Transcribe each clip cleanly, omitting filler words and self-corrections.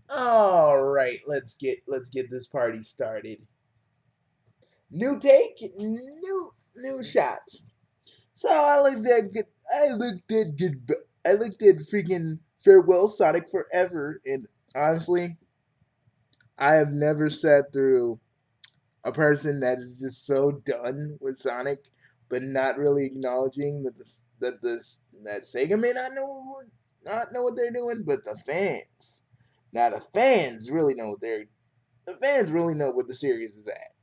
All right, let's get this party started. New take, new shots. So I looked at freaking Farewell Sonic Forever, and honestly, I have never sat through a person that is just so done with Sonic, but not really acknowledging that Sega may not know what they're doing, but the fans really know the fans really know what the series is at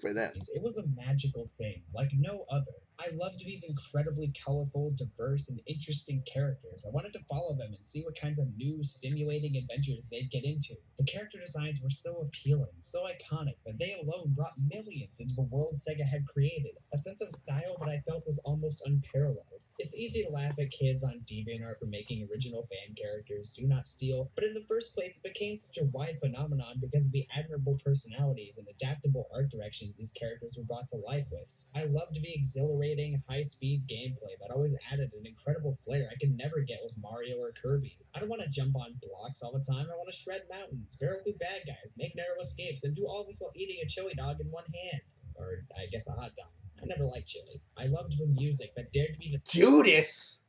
for them. It was a magical thing, like no other. I loved these incredibly colorful, diverse, and interesting characters. I wanted to follow them and see what kinds of new, stimulating adventures they'd get into. The character designs were so appealing, so iconic, that they alone brought millions into the world Sega had created, a sense of style that I felt was almost unparalleled. It's easy to laugh at kids on DeviantArt for making original fan characters do not steal, but in the first place, it became such a wide phenomenon because of the admirable personalities and adaptable art directions these characters were brought to life with. I loved the exhilarating, high speed gameplay that always added an incredible flair I could never get with Mario or Kirby. I don't want to jump on blocks all the time, I want to shred mountains, barrel through bad guys, make narrow escapes, and do all this while eating a chili dog in one hand. Or, I guess, a hot dog. I never liked chili. I loved the music that dared to be Judas.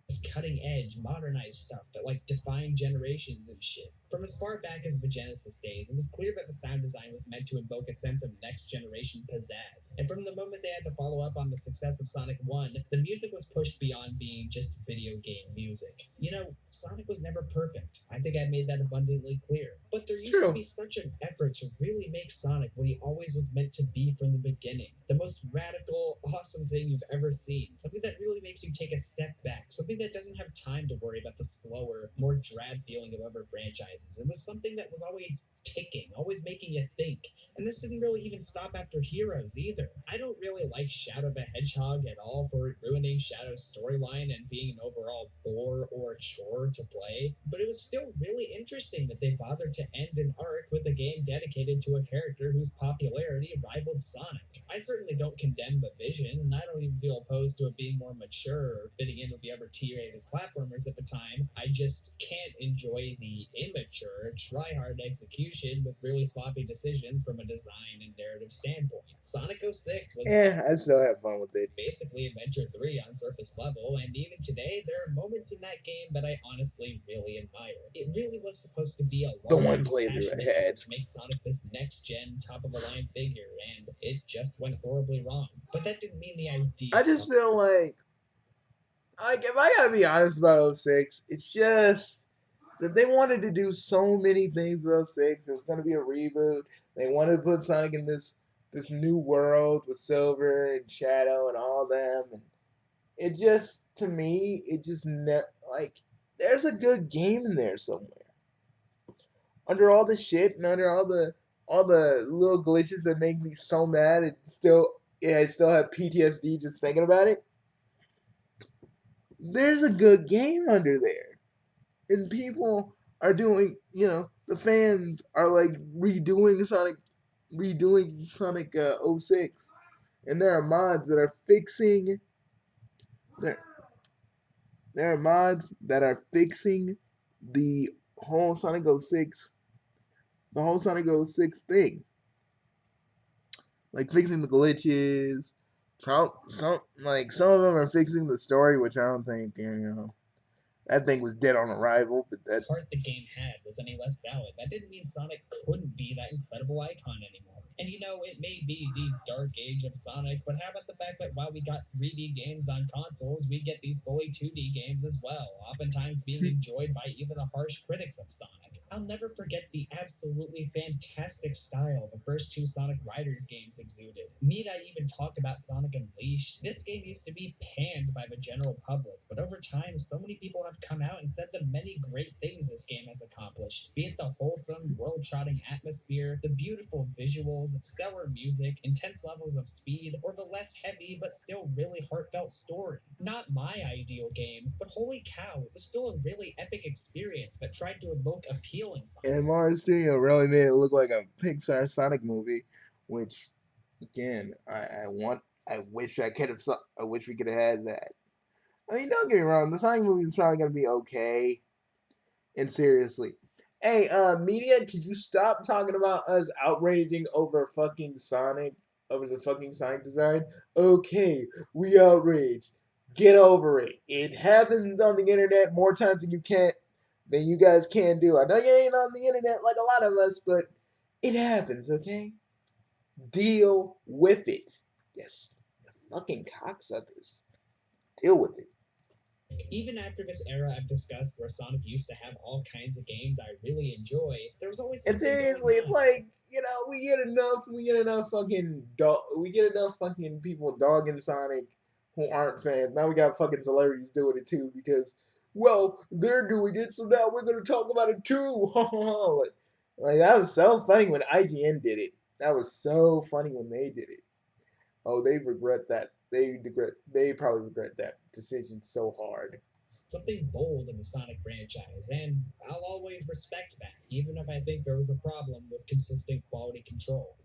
this cutting edge, modernized stuff that like defined generations and shit. From as far back as the Genesis days, it was clear that the sound design was meant to invoke a sense of next generation pizzazz. And from the moment they had to follow up on the success of Sonic 1, the music was pushed beyond being just video game music. You know, Sonic was never perfect. I think I made that abundantly clear. But there used to True. be such an effort to really make Sonic what he always was meant to be from the beginning. The most radical, awesome thing you've ever seen. Something that really makes you take a step back. Something that doesn't have time to worry about the slower, more drab feeling of other franchises. It was something that was always ticking, always making you think. And this didn't really even stop after Heroes either. I don't really like Shadow the Hedgehog at all for ruining Shadow's storyline and being an overall bore or chore to play, but it was still really interesting that they bothered to end an arc with a game dedicated to a character whose popularity rivaled Sonic. I certainly don't condemn the vision, and I don't even feel opposed to it being more mature or fitting in with the other T-rated platformers at the time. I just can't enjoy the immature, try-hard execution with really sloppy decisions from a design and narrative standpoint. Sonic 06 was I still have fun with it. basically Adventure 3 on surface level, and even today, there are moments in that game that I honestly really admire. It really was supposed to be a The large, one playthrough I passionate had. push to make Sonic this next gen, top of the line figure, and it just went horribly wrong. But that didn't mean the idea I just feel like if I gotta be honest about '06, it's just that they wanted to do so many things with '06. It was gonna be a reboot. They wanted to put Sonic in this new world with Silver and Shadow and all them. And it just, to me, it just like there's a good game in there somewhere. Under all the shit and under all the little glitches that make me so mad, I still have PTSD just thinking about it. There's a good game under there, and people are doing. The fans are like redoing Sonic '06, and there are mods that are fixing there there are mods that are fixing the whole Sonic '06 the whole Sonic '06 thing, like fixing the glitches. Some of them are fixing the story, which I don't think that thing was dead on arrival. But that part the game had was any less valid. That didn't mean Sonic couldn't be that incredible icon anymore. And you know, it may be the dark age of Sonic, but how about the fact that while we got 3D games on consoles, we get these fully 2D games as well, oftentimes being enjoyed by even the harsh critics of Sonic. I'll never forget the absolutely fantastic style the first two Sonic Riders games exuded. Need I even talk about Sonic Unleashed? This game used to be panned by the general public, but over time, so many people have come out and said the many great things this game has accomplished. Be it the wholesome, world trotting atmosphere, the beautiful visuals, stellar music, intense levels of speed, or the less heavy but still really heartfelt story. Not my ideal game, but holy cow, it was still a really epic experience that tried to evoke appeal in Sonic. and Mario Studio really made it look like a Pixar Sonic movie, which again I wish I wish we could have had that. I mean, don't get me wrong, the Sonic movie is probably gonna be okay. And seriously, Hey, media, could you stop talking about us outraging over fucking Sonic, over the fucking Sonic design? Okay, we outraged. Get over it. It happens on the internet more times than you guys can do. I know you ain't on the internet like a lot of us, but it happens, okay? Deal with it. Yes, you fucking cocksuckers. Deal with it. Even after this era I've discussed where Sonic used to have all kinds of games I really enjoy, there was always And something going seriously, it's on. like, we get enough fucking people dogging Sonic who aren't fans. Now we got fucking celebrities doing it too because, well, they're doing it, so now we're gonna talk about it too. like that was so funny when IGN did it. That was so funny when they did it. Oh, they regret that. They probably regret that decision so hard. Something bold in the Sonic franchise, and I'll always respect that, even if I think there was a problem with consistent quality control.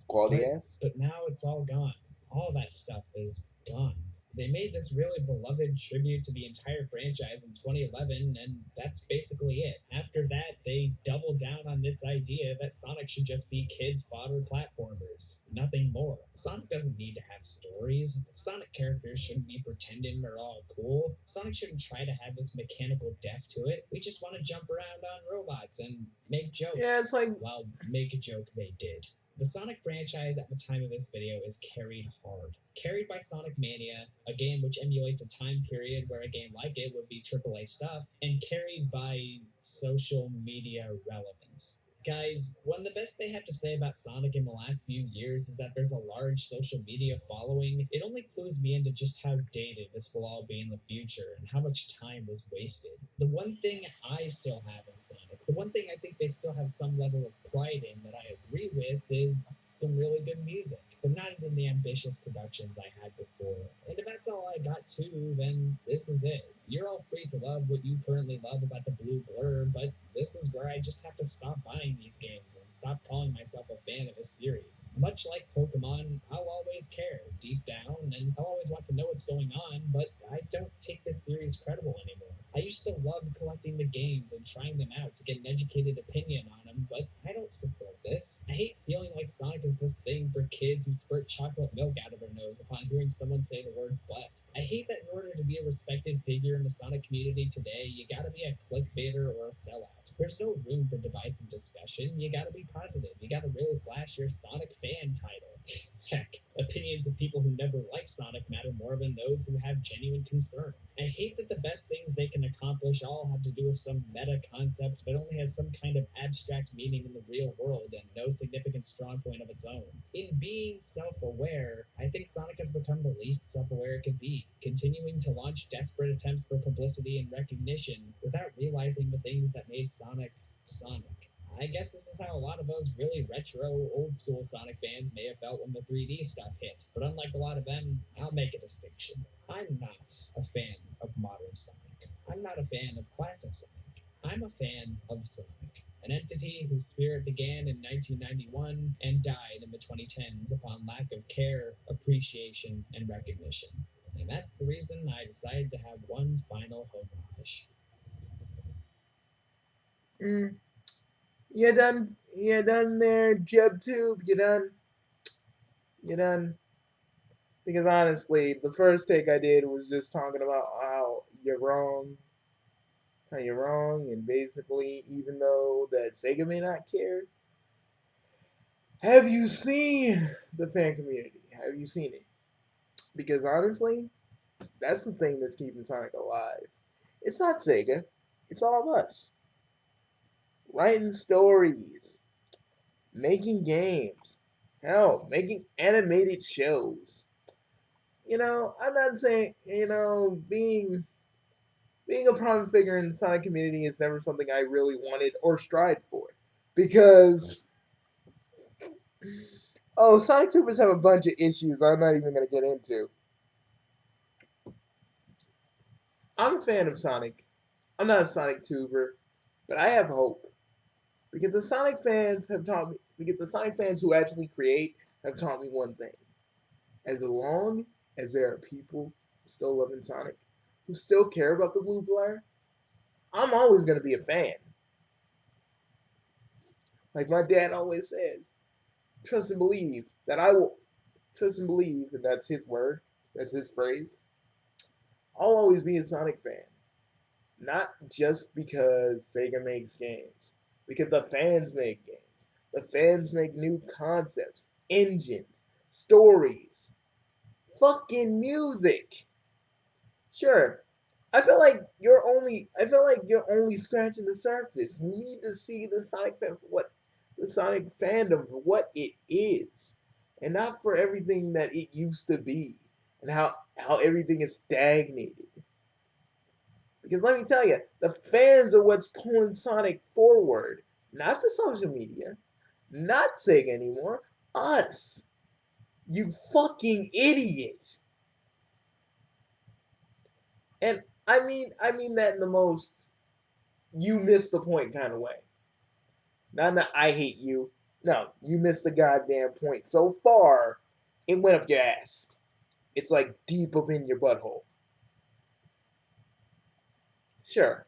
Quality But ass. but now it's all gone. All that stuff is gone. They made this really beloved tribute to the entire franchise in 2011, and that's basically it. After that, they doubled down on this idea that Sonic should just be kids' fodder platformers. Nothing more. Sonic doesn't need to have stories. Sonic characters shouldn't be pretending they're all cool. Sonic shouldn't try to have this mechanical depth to it. We just want to jump around on robots and make Yeah, jokes. it's like Well, make a joke they did. The Sonic franchise at the time of this video is carried hard. Carried by Sonic Mania, a game which emulates a time period where a game like it would be AAA stuff, and carried by social media relevance. Guys, one of the best they have to say about Sonic in the last few years is that there's a large social media following. It only clues me into just how dated this will all be in the future and how much time was wasted. The one thing I still have in Sonic, the one thing I think they still have some level of pride in that I agree with is some really good music, but not even the ambitious productions I had before. And if that's all I got too, then this is it. You're all free to love what you currently love about the blue blur, but this is where I just have to stop buying these games and stop calling myself a fan of a series. Much like Pokemon, I'll always care deep down, and I'll always want to know what's going on, but I don't take this series credible anymore. I used to love collecting the games and trying them out to get an educated opinion on them, but I don't support this. I hate feeling like Sonic is this thing for kids who squirt chocolate milk out of their nose upon hearing someone say the word butt. I hate that in order to be a respected figure in the Sonic community today, you gotta be a clickbaiter or a sellout. There's no room for divisive discussion. You gotta be positive. You gotta really flash your Sonic fan title. Heck, opinions of people who never liked Sonic matter more than those who have genuine concern. I hate that the best things they can accomplish all have to do with some meta concept that only has some kind of abstract meaning in the real world and no significant strong point of its own. In being self aware, I think Sonic has become the least self aware it could be, continuing to launch desperate attempts for publicity and recognition without realizing the things that made Sonic Sonic. I guess this is how a lot of those really retro, old school Sonic fans may have felt when the 3D stuff hit. But unlike a lot of them, I'll make a distinction. I'm not a fan of modern Sonic. I'm not a fan of classic Sonic. I'm a fan of Sonic, an entity whose spirit began in 1991 and died in the 2010s upon lack of care, appreciation, and recognition. And that's the reason I decided to have one final homage. Mm, you done? You done there, JebTube? You done? You done? Because honestly, the first take I did was just talking about how you're wrong, and basically, even though that Sega may not care, have you seen the fan community? Have you seen it? Because honestly, that's the thing that's keeping Sonic alive. It's not Sega, it's all of us. Writing stories, making games, hell, making animated shows. I'm not saying, being a prominent figure in the Sonic community is never something I really wanted or strived for. Because, oh, Sonic Tubers have a bunch of issues I'm not even going to get into. I'm a fan of Sonic. I'm not a Sonic Tuber, but I have hope. Because the Sonic fans who actually create have taught me one thing. As long as there are people still loving Sonic, who still care about the blue blur, I'm always going to be a fan. Like my dad always says, trust and believe that I will trust and believe, and that's his word, that's his phrase. I'll always be a Sonic fan. Not just because Sega makes games, because the fans make games. The fans make new concepts, engines, stories, fucking music. Sure, I feel like you're only scratching the surface. We need to see the Sonic fan for what the Sonic fandom for what it is, and not for everything that it used to be, and how everything is stagnated. Because let me tell you, the fans are what's pulling Sonic forward, not the social media, not Sega anymore. Us, you fucking idiot. And I mean that in the most you missed the point kind of way. Not that I hate you. No, you missed the goddamn point. So far, it went up your ass. It's like deep up in your butthole. Sure,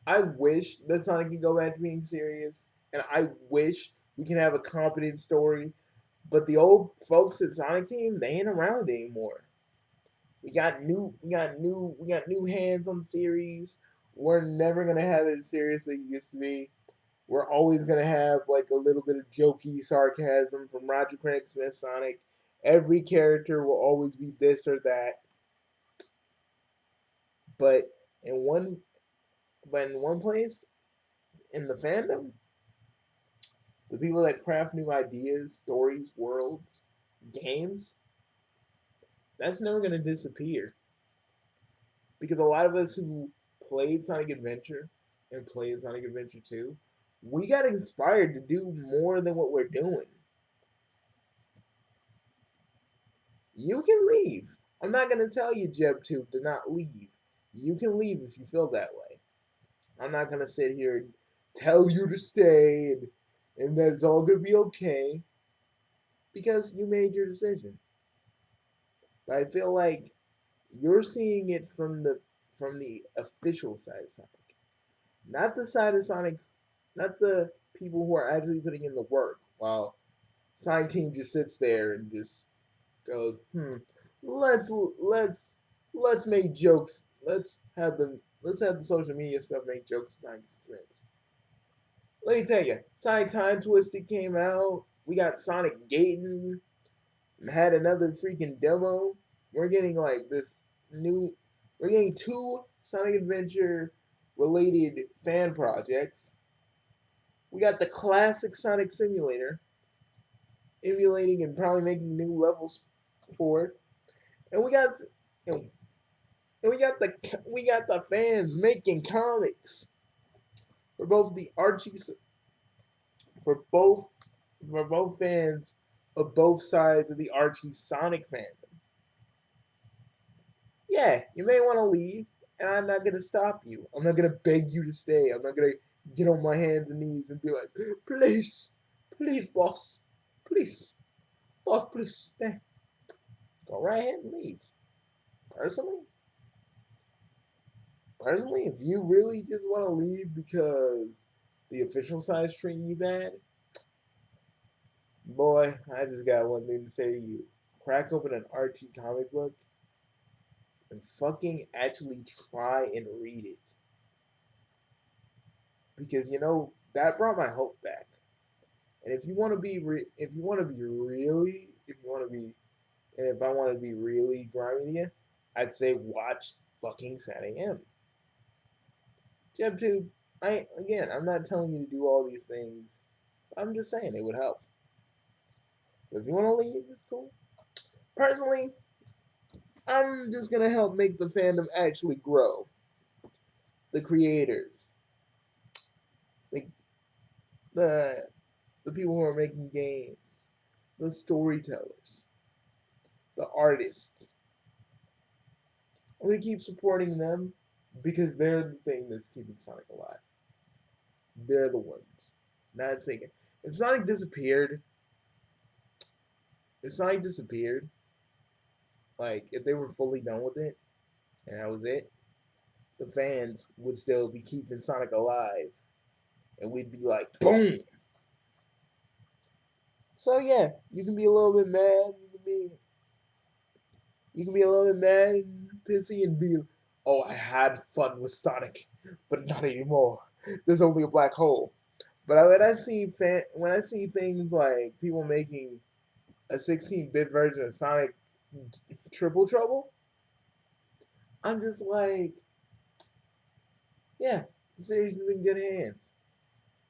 I wish that Sonic could go back to being serious, and I wish we can have a competent story. But the old folks at Sonic Team, they ain't around anymore. We got new hands on the series. We're never gonna have it as serious as it used to be. We're always gonna have like a little bit of jokey sarcasm from Roger Craig Smith Sonic. Every character will always be this or that. But in one in one place in the fandom, the people that craft new ideas, stories, worlds, games, that's never gonna disappear. Because a lot of us who played Sonic Adventure and played Sonic Adventure 2, we got inspired to do more than what we're doing. You can leave. I'm not going to tell you, JebTube, to not leave. You can leave if you feel that way. I'm not going to sit here and tell you to stay and that it's all going to be okay because you made your decision. But I feel like you're seeing it from the official side of Sonic, not the side of Sonic, not the people who are actually putting in the work. While Sonic Team just sits there and just goes, let's let's let's make jokes. Let's have the social media stuff make jokes of Sonic's friends. Let me tell you, Sonic Time Twisted came out. We got Sonic Gaten had another freaking demo. We're getting like this new. We're getting two Sonic Adventure related fan projects. We got the classic Sonic Simulator emulating and probably making new levels for it, and and, we got the fans making comics for both the Archie for both for both fans of both sides of the Archie Sonic fandom. Yeah, you may want to leave, and I'm not gonna stop you. I'm not gonna beg you to stay. I'm not gonna get on my hands and knees and be like, please, please, boss, please, boss, please, stay. Go right ahead and leave. Personally, personally, if you really just want to leave because the official side's treating you bad, boy, I just got one thing to say to you. Crack open an Archie comic book and fucking actually try and read it. Because that brought my hope back. And if you want to be if you want to be really if you want to be and if I want to be really grimy to you, I'd say watch fucking Sad AM. JebTube, I'm not telling you to do all these things. I'm just saying it would help. But if you want to leave, it's cool. Personally, I'm just gonna help make the fandom actually grow. The creators, the the the people who are making games, the storytellers, the artists. I'm gonna keep supporting them because they're the thing that's keeping Sonic alive. They're the ones. Not Sega. If Sonic disappeared, if Sonic disappeared, like if they were fully done with it and that was it, the fans would still be keeping Sonic alive, and we'd be like, boom. So yeah, you can be a little bit mad. You can be a little bit mad and pissy and be, oh, I had fun with Sonic, but not anymore. There's only a black hole. But when I see things like people making a 16-bit version of Sonic Triple Trouble, I'm just like, yeah, the series is in good hands.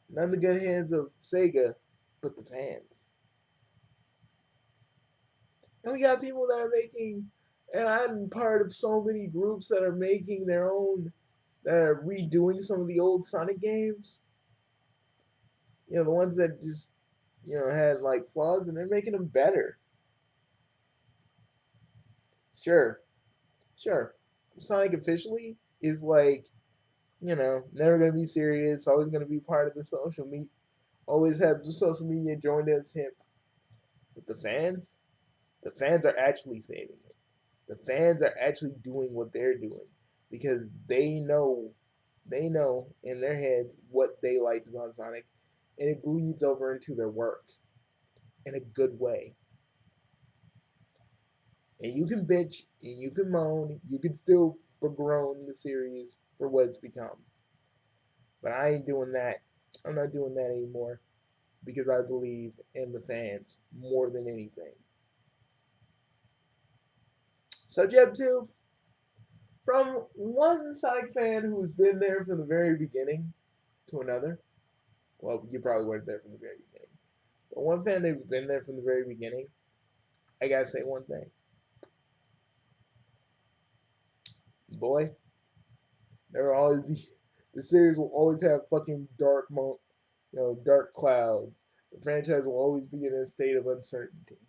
Not in the good hands of Sega, but the fans. And we got people that are making, and I'm part of so many groups that are making their own, that are redoing some of the old Sonic games. The ones that just, had like flaws, and they're making them better. Sure, sure. Sonic officially is like, never gonna be serious. Always gonna be part of the social media. Always have the social media joined its hip. But the fans are actually saving it. The fans are actually doing what they're doing because they know in their heads what they liked about Sonic, and it bleeds over into their work in a good way. And you can bitch and you can moan, you can still begroan the series for what it's become. But I ain't doing that. I'm not doing that anymore because I believe in the fans more than anything. Subject 2, from one Sonic fan who's been there from the very beginning to another. Well, you probably weren't there from the very beginning. But one fan that's been there from the very beginning, I gotta say one thing. Boy, there will always be the series will always have fucking dark clouds. The franchise will always be in a state of uncertainty.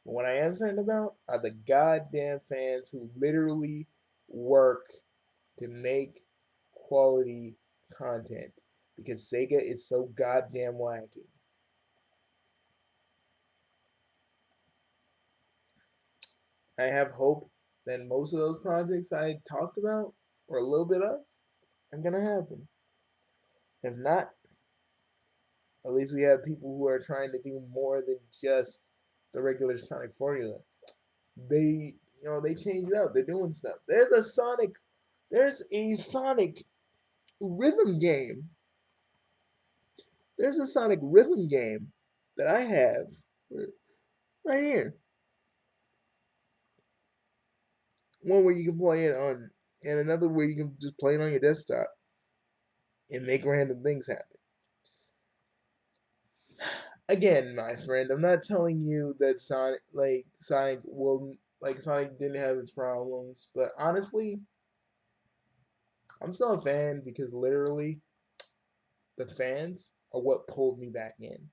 But what I am certain about are the goddamn fans who literally work to make quality content because Sega is so goddamn lacking. I have hope that most of those projects I talked about, or a little bit of, are gonna happen. If not, at least we have people who are trying to do more than just the regular Sonic formula. They change it up. They're doing stuff. There's a Sonic rhythm game. There's a Sonic rhythm game that I have right here. One where you can play it on, and another where you can just play it on your desktop and make random things happen. Again, my friend, I'm not telling you that Sonic didn't have its problems, but honestly, I'm still a fan because literally the fans are what pulled me back in.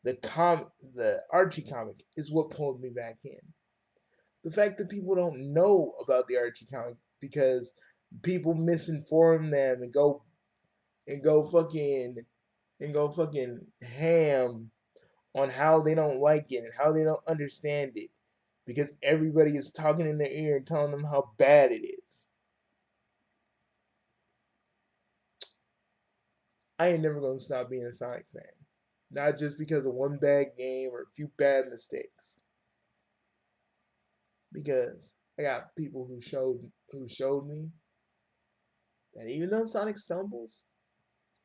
The Archie comic is what pulled me back in. The fact that people don't know about the Archie comic because people misinform them and go fucking go fucking ham on how they don't like it and how they don't understand it because everybody is talking in their ear and telling them how bad it is. I ain't never gonna stop being a Sonic fan. Not just because of one bad game or a few bad mistakes. Because I got people who showed me that even though Sonic stumbles,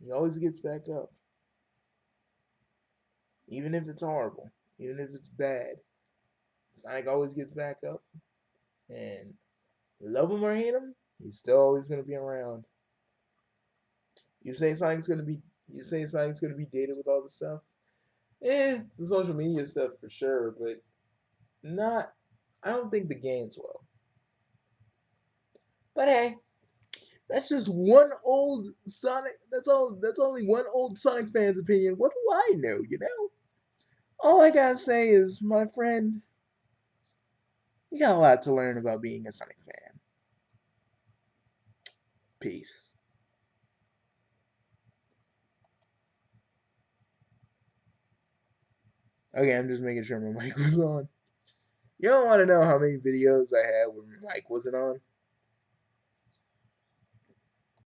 he always gets back up. Even if it's horrible, even if it's bad, Sonic always gets back up. And love him or hate him, he's still always gonna be around. You say Sonic's gonna be you say Sonic's gonna be dated with all the stuff? The social media stuff for sure, but not I don't think the games will. But hey, that's just one old Sonic that's only one old Sonic fan's opinion. What do I know? All I gotta say is, my friend, you got a lot to learn about being a Sonic fan. Peace. Okay, I'm just making sure my mic was on. You don't want to know how many videos I had when my mic wasn't on?